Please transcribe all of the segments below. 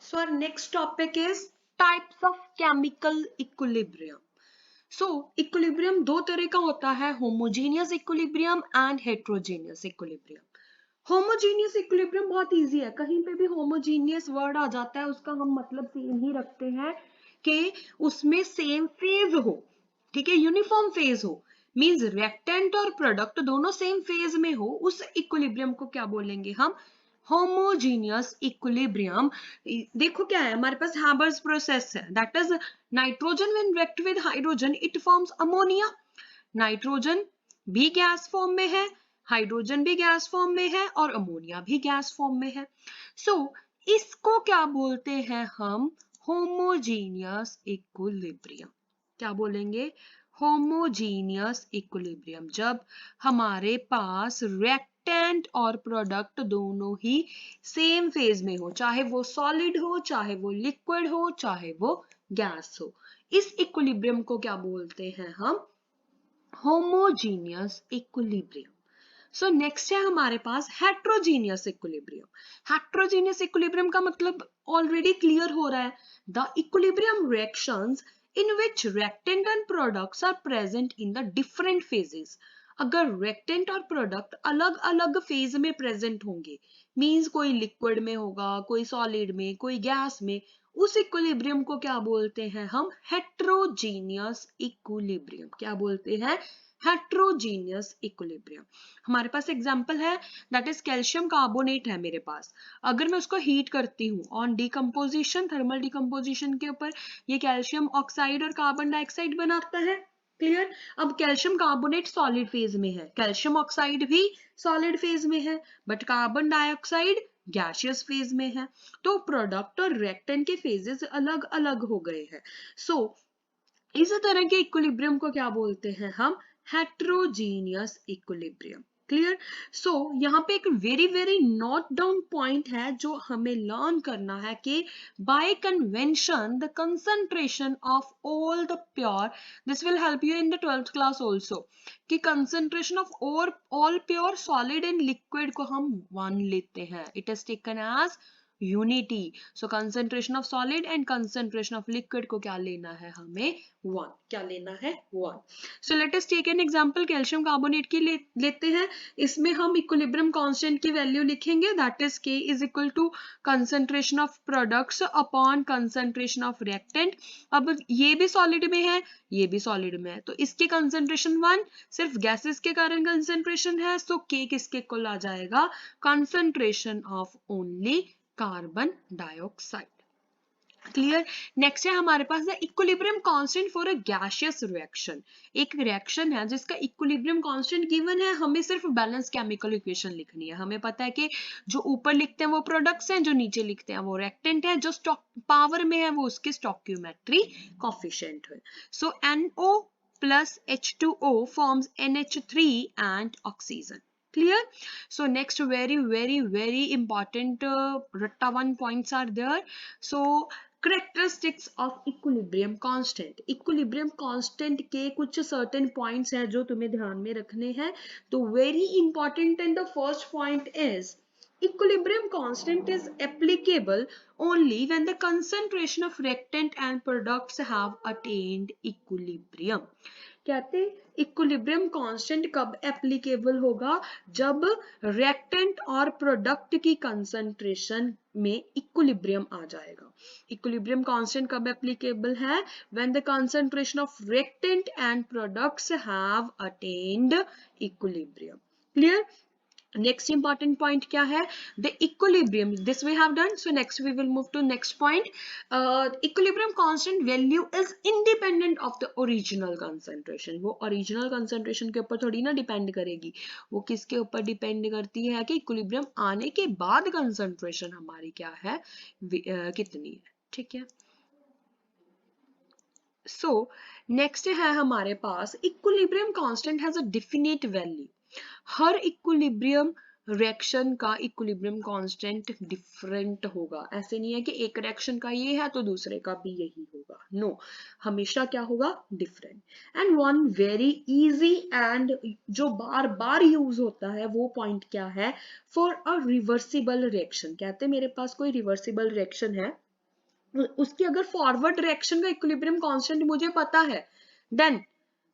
So our next topic is types of chemical equilibrium. So equilibrium दो तरह का होता है, homogeneous equilibrium and heterogeneous equilibrium. Homogeneous equilibrium बहुत इजी है, कहीं पे भी होमोजीनियस वर्ड आ जाता है उसका हम मतलब सेम ही रखते हैं कि उसमें सेम फेज हो, ठीक है, यूनिफॉर्म फेज हो, मींस रिएक्टेंट और प्रोडक्ट दोनों सेम फेज में हो, उस इक्विलिब्रियम को क्या बोलेंगे हम? Homogeneous equilibrium. देखो क्या है हमारे पास, हैबर्स प्रोसेस है, that is nitrogen when react with hydrogen it forms ammonia. Nitrogen भी गैस फॉर्म में है, हाइड्रोजन भी गैस फॉर्म में है और अमोनिया भी गैस फॉर्म में है. सो इसको क्या बोलते हैं हम? Homogeneous equilibrium. क्या बोलेंगे? Homogeneous equilibrium. जब हमारे पास रिएक्टेंट और प्रोडक्ट दोनों ही सेम फेज में हो, चाहे वो सॉलिड हो, चाहे वो लिक्विड हो, चाहे वो गैस हो, इस इक्विलिब्रियम को क्या बोलते हैं हम? Homogeneous equilibrium. सो नेक्स्ट है हमारे पास हेट्रोजीनियस इक्विलिब्रियम. हेट्रोजीनियस इक्विलिब्रियम का मतलब ऑलरेडी क्लियर हो रहा है, the equilibrium reactions in which reactant and products are present in the different phases. अगर reactant और product अलग अलग फेज में प्रेजेंट होंगे, मींस कोई लिक्विड में होगा, कोई सॉलिड में, कोई गैस में, उस इक्विलिब्रियम को क्या बोलते हैं हम? Heterogeneous equilibrium. क्या बोलते हैं? Heterogeneous equilibrium. हमारे पास एग्जांपल है, दैट इज कैल्शियम कार्बोनेट है मेरे पास. अगर मैं उसको हीट करती हूँ ऑन डिकम्पोजिशन, थर्मल डिकम्पोजिशन के ऊपर, ये कैल्शियम ऑक्साइड और कार्बन डाइऑक्साइड बनाता है. क्लियर? अब कैल्शियम कार्बोनेट सॉलिड फेज में है, कैल्शियम ऑक्साइड भी सॉलिड फेज में है, but carbon dioxide gaseous phase में है. तो प्रोडक्ट और रिएक्टेंट के फेजेस अलग अलग हो गए हैं. सो इस तरह के इक्विलिब्रियम को क्या बोलते हैं हम? Heterogeneous equilibrium. क्लियर? सो यहाँ पे एक very very note down point है जो हमें लर्न करना है कि by convention the concentration of all the pure, this will help you in the 12th class also, कि concentration of all pure solid and liquid को हम 1 लेते हैं. It is taken as unity. So concentration of solid and concentration of liquid को क्या लेना है हमें? 1. क्या लेना है? 1. So let us take an example. Calcium carbonate की लेते हैं. इसमें हम इक्विलिब्रियम कांस्टेंट की वैल्यू लिखेंगे, that is K is equal to concentration of products upon concentration of reactant. अब ये भी सॉलिड में है, ये भी सॉलिड में है, तो इसकी कंसंट्रेशन 1, सिर्फ गैसेस के कारण कंसंट्रेशन है, सो K किसके इक्वल आ जाएगा? Concentration of only carbon dioxide. Clear? Next है हमारे पास the equilibrium constant for a gaseous reaction. एक रिएक्शन है जिसका इक्विलिब्रियम कांस्टेंट गिवन है, हमें सिर्फ बैलेंस केमिकल इक्वेशन लिखनी है. हमें पता है कि जो ऊपर लिखते हैं वो प्रोडक्ट्स हैं, जो नीचे लिखते हैं वो रिएक्टेंट है, जो स्टॉक पावर में है वो उसके स्टोइकियोमेट्री कोफिशिएंट है. सो NO plus H2O forms NH3 and oxygen. Clear? So next very important ratta one points are there. So characteristics of equilibrium constant. equilibrium constant के कुछ certain points हैं जो तुम्हें ध्यान में रखने हैं. तो very important and the first point is equilibrium constant is applicable only when the concentration of reactant and products have attained equilibrium. कहते इक्विलिब्रियम कांस्टेंट कब एप्लीकेबल होगा? जब रिएक्टेंट और प्रोडक्ट की कंसंट्रेशन में इक्विलिब्रियम आ जाएगा. इक्विलिब्रियम कांस्टेंट कब एप्लीकेबल है? When the concentration of reactant and products have attained equilibrium. Clear? Next important point क्या है? The equilibrium, this we have done. So next we will move to next point. Equilibrium constant value is independent of the original concentration. वो original concentration के ऊपर थोड़ी ना depend करेगी, वो किसके ऊपर डिपेंड करती है? कि इक्विलिब्रियम आने के बाद कंसंट्रेशन हमारी क्या है, कितनी है. ठीक है? सो नेक्स्ट है हमारे पास equilibrium constant has a definite value. हर इक्विलिब्रियम रिएक्शन का इक्विलिब्रियम कांस्टेंट डिफरेंट होगा. ऐसे नहीं है कि एक रिएक्शन का ये है तो दूसरे का भी यही होगा. नो, हमेशा क्या होगा? Different. And one very easy and जो बार बार यूज होता है वो पॉइंट क्या है? For a reversible reaction. कहते हैं मेरे पास कोई रिवर्सिबल रिएक्शन है, उसकी अगर फॉरवर्ड डायरेक्शन का इक्विलिब्रियम कांस्टेंट मुझे पता है, देन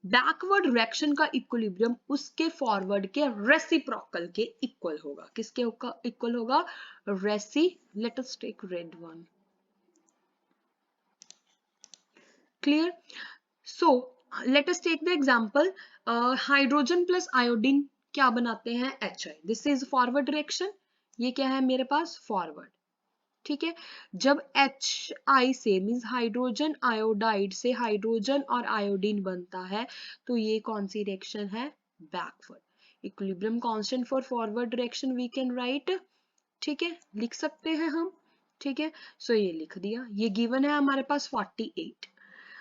बैकवर्ड डायरेक्शन का इक्विलिब्रियम उसके फॉरवर्ड के रेसिप्रोकल के इक्वल होगा। किसके इक्वल होगा? Let us take red one. Clear? So let us take the example, hydrogen plus iodine क्या बनाते हैं? HI। This is forward direction, ये क्या है मेरे पास? फॉरवर्ड। ठीक है, जब HI से मीन्स हाइड्रोजन आयोडाइड से हाइड्रोजन और आयोडीन बनता है तो ये कौन सी डायरेक्शन है? Backward. Equilibrium constant for forward direction we can write, ठीक है, लिख सकते हैं हम। ठीक है, सो ये लिख दिया, ये गिवन है हमारे पास 48।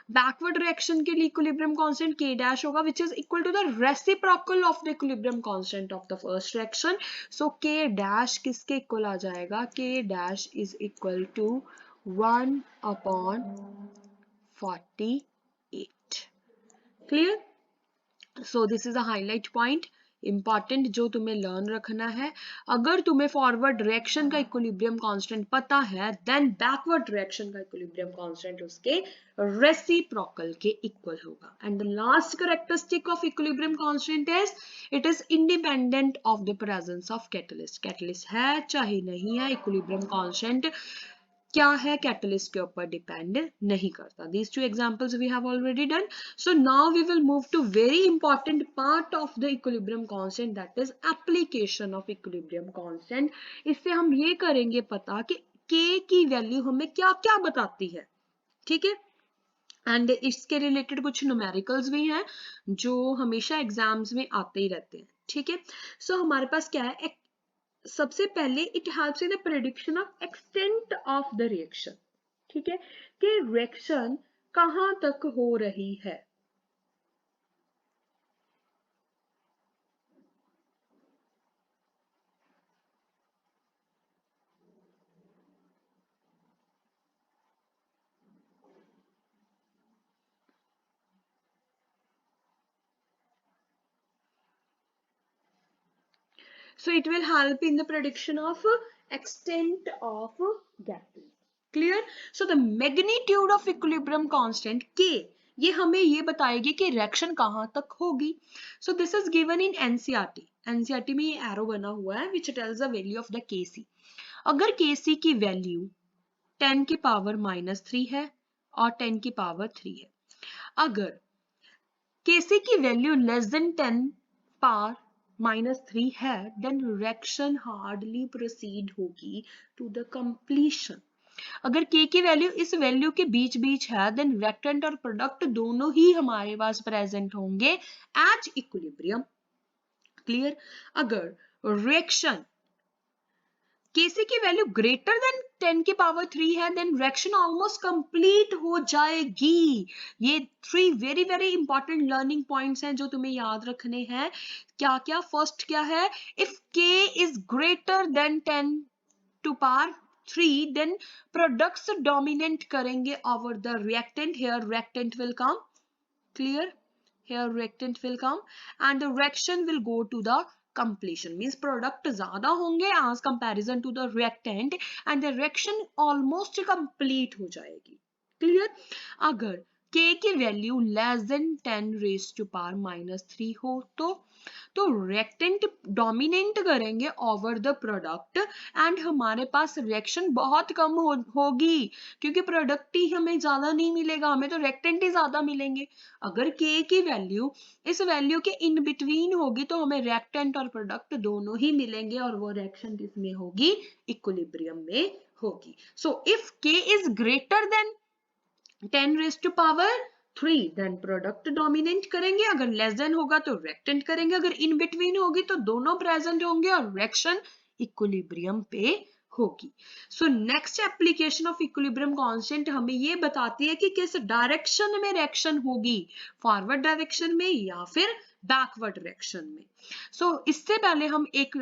बैकवर्ड डायरेक्शन के लिए इक्विलिब्रियम कांस्टेंट k डैश होगा which is equal to the reciprocal of the equilibrium constant of the first direction. So k dash किसके इक्वल आ जाएगा? k dash is equal to 1/48। Clear? So this is a highlight point important जो तुम्हें learn रखना है। अगर तुम्हें forward direction का इक्विलिब्रियम कांस्टेंट पता है देन बैकवर्ड डायरेक्शन का इक्विलिब्रियम कांस्टेंट उसके रेसिप्रोकल के इक्वल होगा। And the last characteristic of equilibrium constant is it is independent of the presence of catalyst. Catalyst है चाहे नहीं है, इक्विलिब्रियम कांस्टेंट क्या है? कैटलिस्ट के ऊपर डिपेंड नहीं करता। These two examples we have already done. So now we will move to very important part of the equilibrium constant, that is application of equilibrium constant. इससे हम ये करेंगे पता कि k की वैल्यू हमें क्या क्या बताती है। ठीक है, एंड इसके रिलेटेड कुछ न्यूमेरिकल्स भी हैं जो हमेशा एग्जाम्स में आते ही रहते हैं। ठीक है, सो हमारे पास क्या है? सबसे पहले it helps in the prediction of extent of the reaction. ठीक है, कि रिएक्शन कहां तक हो रही है। So it will help in the prediction of extent of gases. Clear? So the magnitude of equilibrium constant K ये हमें ये बताएगी कि रिएक्शन कहां तक होगी। So this is given in NCERT. NCERT में ये एरो बना हुआ है which tells the value of the Kc. अगर Kc की वैल्यू 10 की पावर -3 है और 10 की पावर 3 है, अगर Kc की वैल्यू लेस देन 10 पावर -3 है देन रिएक्शन हार्डली प्रोसीड होगी टू द कंप्लीशन। अगर k की वैल्यू इस वैल्यू के बीच बीच है देन रिएक्टेंट और प्रोडक्ट दोनों ही हमारे पास प्रेजेंट होंगे एट इक्विलिब्रियम। क्लियर? अगर रिएक्शन Kc की वैल्यू ग्रेटर देन 10 की पावर 3 है देन रिएक्शन ऑलमोस्ट कंप्लीट हो जाएगी। ये 3 very very important learning points हैं जो तुम्हें याद रखने हैं। क्या क्या? फर्स्ट क्या है? If K is greater than 10 to power 3 then products dominate करेंगे over the reactant. Here reactant will कम। Clear? Here reactant will come and the reaction will go to the completion, means product ज्यादा होंगे as comparison to the reactant and the reaction almost complete हो जाएगी। Clear? अगर K की value less than 10 raise to power -3 हो तो reactant dominate करेंगे over the product and हमारे पास रिएक्शन बहुत कम होगी क्योंकि प्रोडक्ट ही हमें ज्यादा नहीं मिलेगा, हमें तो रिएक्टेंट ही ज्यादा मिलेंगे। अगर K की वैल्यू इस वैल्यू के इन बिटवीन होगी तो हमें रिएक्टेंट और प्रोडक्ट दोनों ही मिलेंगे और वो रिएक्शन किसमें होगी? इक्विलिब्रियम में होगी। So if K is greater than 10 raise to power 3 then product dominate करेंगे, अगर लेस देन होगा तो रिएक्टेंट करेंगे, अगर इन बिटवीन होगी तो दोनों प्रेजेंट होंगे और रिएक्शन इक्विलिब्रियम पे होगी। So next application of equilibrium constant हमें ये बताती है कि किस डायरेक्शन में रिएक्शन होगी, फॉरवर्ड डायरेक्शन में या फिर बैकवर्ड डायरेक्शन में। सो इससे पहले हम एक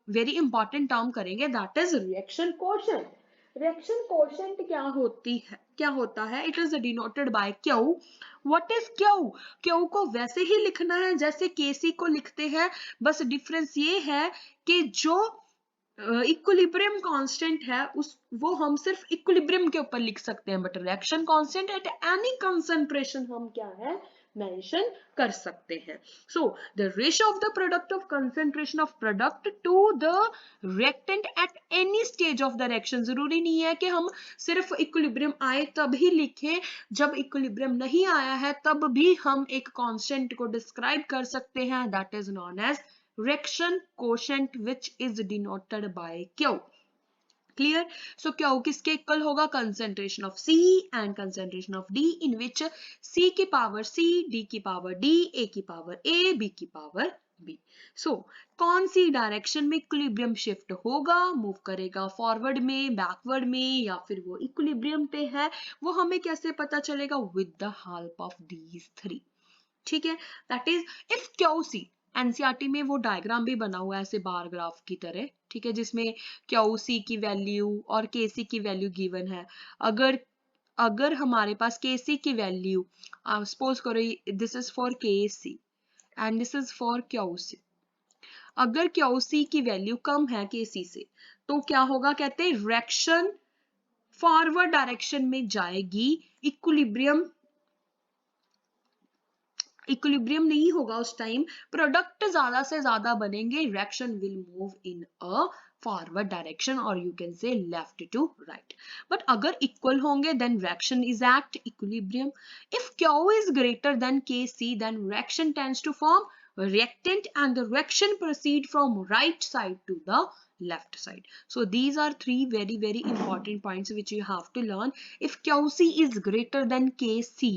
वेरी इंपॉर्टेंट टर्म करेंगे that is reaction coefficient. Reaction coefficient क्या होता है? It is denoted by Q। What is Q? Q को वैसे ही लिखना है जैसे Kc को लिखते हैं, बस डिफरेंस ये है कि जो इक्विलिब्रियम कांस्टेंट है उस वो हम सिर्फ इक्विलिब्रियम के ऊपर लिख सकते हैं, but reaction constant at any concentration हम क्या है मेंशन कर सकते हैं. So the ratio of the product of concentration of product to the reactant at any stage of the reaction. जरूरी नहीं है कि हम सिर्फ इक्विलिब्रियम आए तभी लिखें, जब इक्विलिब्रियम नहीं आया है तब भी हम एक कांस्टेंट को डिस्क्राइब कर सकते हैं, that is known as reaction quotient which is denoted by Q. Clear? So Q किसके इक्वल होगा? concentration of C and concentration of D in which C की पावर C, D की पावर D, A की power A, B की power B. So कौन सी direction में equilibrium shift होगा, मूव करेगा फॉरवर्ड में, बैकवर्ड में, या फिर वो इक्विलिब्रियम पे है, वो हमें कैसे पता चलेगा? With the help of these three. ठीक है, that is if Q C. NCERT में वो डायग्राम भी बना हुआ है ऐसे बार ग्राफ की तरह, ठीक है, जिसमें क्यू सी की वैल्यू और के सी की वैल्यू गिवन है. अगर अगर हमारे पास के सी की वैल्यू, सपोज करो this is for K C and this is for Q C, अगर क्यू सी की वैल्यू कम है के सी से तो क्या होगा? कहते हैं रिएक्शन फॉरवर्ड डायरेक्शन में जाएगी, इक्विलिब्रियम नहीं होगा उस टाइम, प्रोडक्ट ज्यादा से ज्यादा बनेंगे, reaction will move in a forward direction और you can say left to right. But अगर इक्वल होंगे then reaction is at equilibrium. If Q is greater than K C then reaction tends to form reactant and the reaction proceed from right side to the left side. So these are three very important points which you have to learn. If QC is greater than KC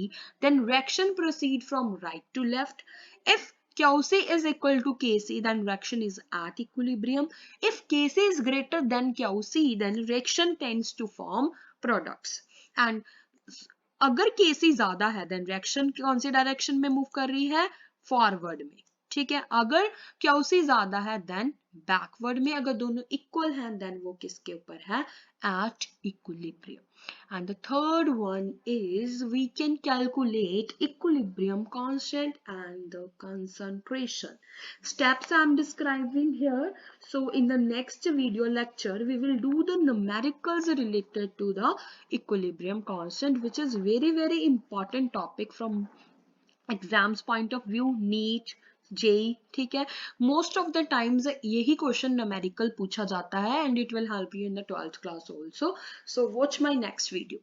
then reaction proceed from right to left. If QC is equal to KC then reaction is at equilibrium. If KC is greater than QC then reaction tends to form products. And अगर KC ज्यादा है then reaction कौन सी direction में move कर रही है? Forward में. ठीक है, अगर क्यूसी ज्यादा है देन बैकवर्ड में, अगर दोनों इक्वल हैं देन वो किसके ऊपर है? At equilibrium. And the third one is we can calculate equilibrium constant and the concentration. Steps I am describing here. So in the next video lecture we will do the numericals related to the equilibrium constant which is very important topic from exams point of view, NEET, JEE. ठीक है, most of the times यही question numerical पूछा जाता है and it will help you in the 12th class also. So watch my next video.